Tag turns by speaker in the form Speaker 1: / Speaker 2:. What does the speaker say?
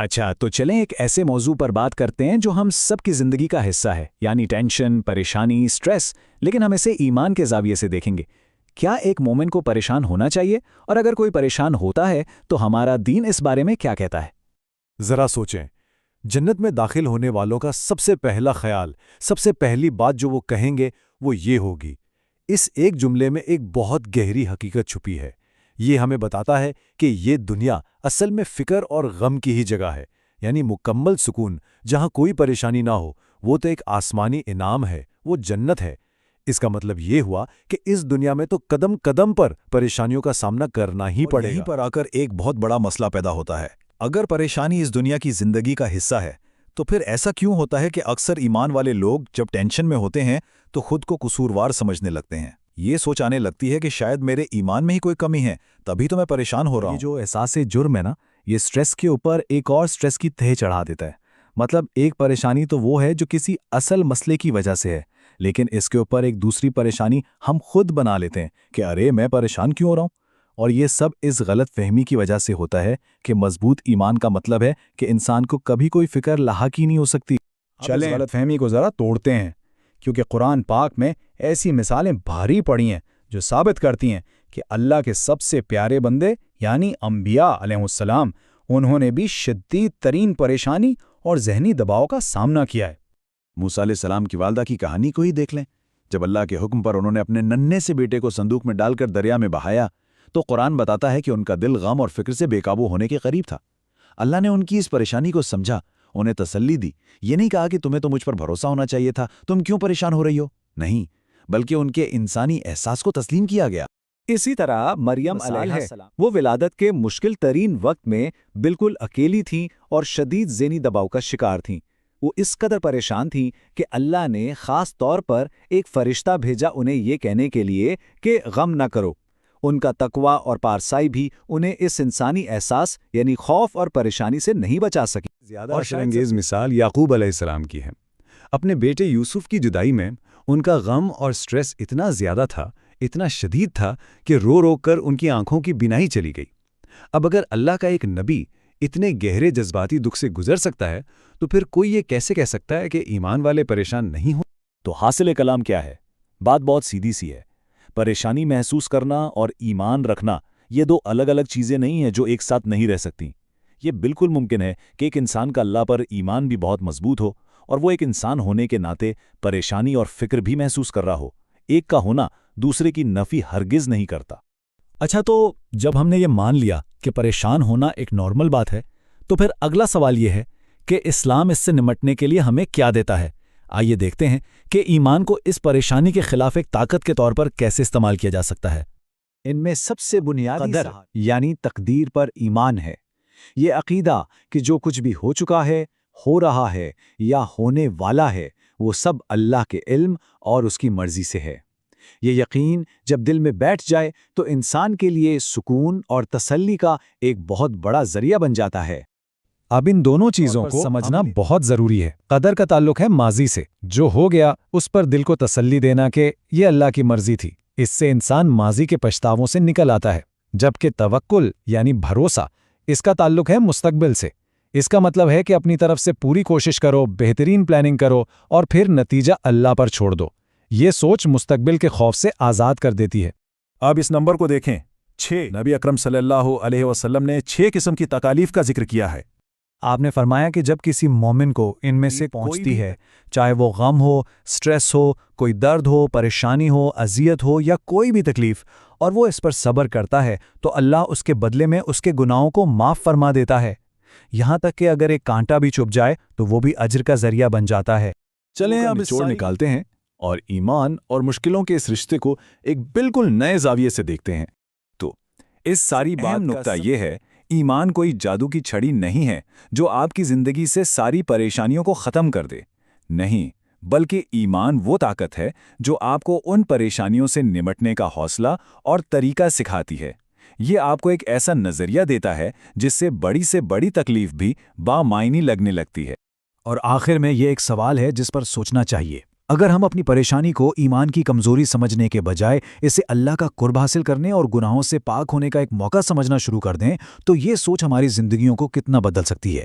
Speaker 1: اچھا تو چلیں ایک ایسے موضوع پر بات کرتے ہیں جو ہم سب کی زندگی کا حصہ ہے، یعنی ٹینشن، پریشانی، سٹریس، لیکن ہم اسے ایمان کے زاویے سے دیکھیں گے۔ کیا ایک مومن کو پریشان ہونا چاہیے؟ اور اگر کوئی پریشان ہوتا ہے تو ہمارا دین اس بارے میں کیا کہتا ہے؟
Speaker 2: ذرا سوچیں، جنت میں داخل ہونے والوں کا سب سے پہلا خیال، سب سے پہلی بات جو وہ کہیں گے وہ یہ ہوگی۔ اس ایک جملے میں ایک بہت گہری حقیقت چھپی ہے۔ یہ ہمیں بتاتا ہے کہ یہ دنیا اصل میں فکر اور غم کی ہی جگہ ہے، یعنی مکمل سکون جہاں کوئی پریشانی نہ ہو، وہ تو ایک آسمانی انعام ہے، وہ جنت ہے۔ اس کا مطلب یہ ہوا کہ اس دنیا میں تو قدم قدم پر پریشانیوں کا سامنا کرنا ہی پڑے گا۔
Speaker 3: یہیں پر آ کر ایک بہت بڑا مسئلہ پیدا ہوتا ہے۔ اگر پریشانی اس دنیا کی زندگی کا حصہ ہے تو پھر ایسا کیوں ہوتا ہے کہ اکثر ایمان والے لوگ جب ٹینشن میں ہوتے ہیں تو خود کو قصوروار سمجھنے لگتے ہیں؟ یہ سوچ آنے لگتی ہے کہ شاید میرے ایمان میں ہی کوئی کمی ہے، تبھی تو میں پریشان ہو رہا ہوں۔
Speaker 4: یہ جو احساس جرم ہے نا، یہ سٹریس کے اوپر ایک اور سٹریس کی تہ چڑھا دیتا ہے۔ مطلب ایک پریشانی تو وہ ہے جو کسی اصل مسئلے کی وجہ سے ہے، لیکن اس کے اوپر ایک دوسری پریشانی ہم خود بنا لیتے ہیں کہ ارے میں پریشان کیوں ہو رہا ہوں؟ اور یہ سب اس غلط فہمی کی وجہ سے ہوتا ہے کہ مضبوط ایمان کا مطلب ہے کہ انسان کو کبھی کوئی فکر لاحق ہی نہیں ہو سکتی۔
Speaker 5: چلیں غلط فہمی کو ذرا توڑتے ہیں، کیونکہ قرآن پاک میں ایسی مثالیں بھاری پڑی ہیں جو ثابت کرتی ہیں کہ اللہ کے سب سے پیارے بندے یعنی انبیاء علیہ السلام، انہوں نے بھی شدید ترین پریشانی اور ذہنی دباؤ کا سامنا کیا ہے۔
Speaker 3: موسیٰ علیہ السلام کی والدہ کی کہانی کو ہی دیکھ لیں۔ جب اللہ کے حکم پر انہوں نے اپنے ننھے سے بیٹے کو صندوق میں ڈال کر دریا میں بہایا تو قرآن بتاتا ہے کہ ان کا دل غم اور فکر سے بے قابو ہونے کے قریب تھا۔ اللہ نے ان کی اس پریشانی کو سمجھا، انہیں تسلی دی۔ یہ نہیں کہا کہ تمہیں تو مجھ پر بھروسہ ہونا چاہیے تھا، تم کیوں پریشان ہو رہی ہو؟ نہیں، بلکہ ان کے انسانی احساس کو تسلیم کیا گیا۔
Speaker 6: اسی طرح مریم علیہ السلام وہ ولادت کے مشکل ترین وقت میں بالکل اکیلی تھیں اور شدید ذہنی دباؤ کا شکار تھیں۔ وہ اس قدر پریشان تھیں کہ اللہ نے خاص طور پر ایک فرشتہ بھیجا انہیں یہ کہنے کے لیے کہ غم نہ کرو۔ ان کا تقوی اور پارسائی بھی انہیں اس انسانی احساس یعنی خوف اور پریشانی سے نہیں بچا سکی۔
Speaker 2: زیادہ شرمگیز مثال یعقوب علیہ السلام کی ہے۔ اپنے بیٹے یوسف کی جدائی میں ان کا غم اور سٹریس اتنا زیادہ تھا، اتنا شدید تھا کہ رو رو کر ان کی آنکھوں کی بینائی چلی گئی۔ اب اگر اللہ کا ایک نبی اتنے گہرے جذباتی دکھ سے گزر سکتا ہے تو پھر کوئی یہ کیسے کہہ سکتا ہے کہ ایمان والے پریشان نہیں ہوں؟
Speaker 1: تو حاصل کلام کیا ہے؟ بات بہت سیدھی سی ہے۔ پریشانی محسوس کرنا اور ایمان رکھنا یہ دو الگ الگ چیزیں نہیں ہیں جو ایک ساتھ نہیں رہ سکتی۔ یہ بالکل ممکن ہے کہ ایک انسان کا اللہ پر ایمان بھی بہت مضبوط ہو اور وہ ایک انسان ہونے کے ناطے پریشانی اور فکر بھی محسوس کر رہا ہو۔ ایک کا ہونا دوسرے کی نفی ہرگز نہیں کرتا۔
Speaker 4: اچھا تو جب ہم نے یہ مان لیا کہ پریشان ہونا ایک نارمل بات ہے، تو پھر اگلا سوال یہ ہے کہ اسلام اس سے نمٹنے کے لیے ہمیں کیا دیتا ہے؟ آئیے دیکھتے ہیں کہ ایمان کو اس پریشانی کے خلاف ایک طاقت کے طور پر کیسے استعمال کیا جا سکتا ہے۔
Speaker 5: ان میں سب سے بنیادی قدر یعنی تقدیر پر ایمان ہے۔ یہ عقیدہ کہ جو کچھ بھی ہو چکا ہے، ہو رہا ہے یا ہونے والا ہے، وہ سب اللہ کے علم اور اس کی مرضی سے ہے۔ یہ یقین جب دل میں بیٹھ جائے تو انسان کے لیے سکون اور تسلی کا ایک بہت بڑا ذریعہ بن جاتا ہے۔
Speaker 2: اب ان دونوں چیزوں کو سمجھنا بہت ضروری ہے۔ قدر کا تعلق ہے ماضی سے، جو ہو گیا اس پر دل کو تسلی دینا کہ یہ اللہ کی مرضی تھی۔ اس سے انسان ماضی کے پچھتاووں سے نکل آتا ہے، جبکہ توکل یعنی بھروسہ اس کا تعلق ہے مستقبل سے۔ اس کا مطلب ہے کہ اپنی طرف سے پوری کوشش کرو، بہترین پلاننگ کرو اور پھر نتیجہ اللہ پر چھوڑ دو۔ یہ سوچ مستقبل کے خوف سے آزاد کر دیتی ہے۔
Speaker 3: اب اس نمبر کو دیکھیں، 6۔ نبی اکرم صلی اللہ علیہ وسلم نے 6 قسم کی تکالیف کا ذکر کیا ہے۔
Speaker 5: آپ نے فرمایا کہ جب کسی مومن کو ان میں سے پہنچتی ہے، چاہے وہ غم ہو، سٹریس ہو، کوئی درد ہو، پریشانی ہو، اذیت ہو یا کوئی بھی تکلیف، اور وہ اس پر صبر کرتا ہے تو اللہ اس کے بدلے میں اس کے گناہوں کو معاف فرما دیتا ہے۔ یہاں تک کہ اگر ایک کانٹا بھی چبھ جائے تو وہ بھی اجر کا ذریعہ بن جاتا ہے۔
Speaker 3: چلیں اب نچوڑ نکالتے ہیں اور ایمان اور مشکلوں کے اس رشتے کو ایک بالکل نئے زاویے سے دیکھتے ہیں۔ تو اس ساری بات نقطہ یہ ہے، ایمان کوئی جادو کی چھڑی نہیں ہے جو آپ کی زندگی سے ساری پریشانیوں کو ختم کر دے۔ نہیں، بلکہ ایمان وہ طاقت ہے جو آپ کو ان پریشانیوں سے نمٹنے کا حوصلہ اور طریقہ سکھاتی ہے۔ یہ آپ کو ایک ایسا نظریہ دیتا ہے جس سے بڑی تکلیف بھی بامعنی لگنے لگتی ہے۔
Speaker 5: اور آخر میں یہ ایک سوال ہے جس پر سوچنا چاہیے۔ اگر ہم اپنی پریشانی کو ایمان کی کمزوری سمجھنے کے بجائے اسے اللہ کا قرب حاصل کرنے اور گناہوں سے پاک ہونے کا ایک موقع سمجھنا شروع کر دیں تو یہ سوچ ہماری زندگیوں کو کتنا بدل سکتی ہے۔